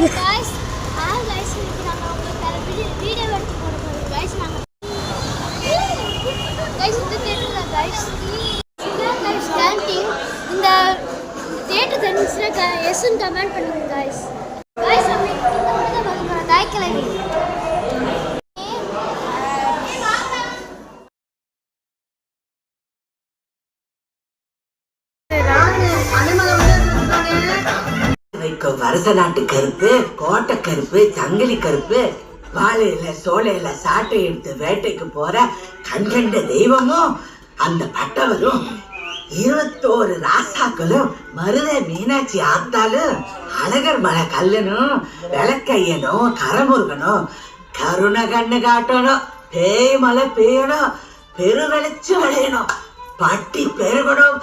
guys हां guys இன்னைக்கு நாங்க உங்களுக்கு வீடியோ எடுத்து போட போறோம் गाइस நாங்க गाइस இந்த தியேட்டர்ல गाइस இதுதான் गाइस கேண்டிங் இந்த தியேட்டர் தெரிஞ்சுனா எஸ்ன்னு கமெண்ட் பண்ணுங்க गाइस गाइस நம்ம இந்த படம் தான் பார்க்க போறோம் தாய் கிழவி வருஷ நாட்டு கருப்பு, கோட்டை கருப்பு, சங்கிலி கருப்பு, வாழையில சோலையில சாட்டை எடுத்து வேட்டைக்கு போற கண்கண்ட தெய்வமும் அந்த பட்டவரும் 21 ராசாக்களும் மருதை மீனாட்சி ஆத்தாலும் அழகர் மலை கல்லனும் விளக்கையனும் கரமுருகனும் கருணை கண்ணு காட்டணும், பேய் மலை பெய்யணும், பெரு வெளிச்சு விளையணும், பட்டி பெருகணும்,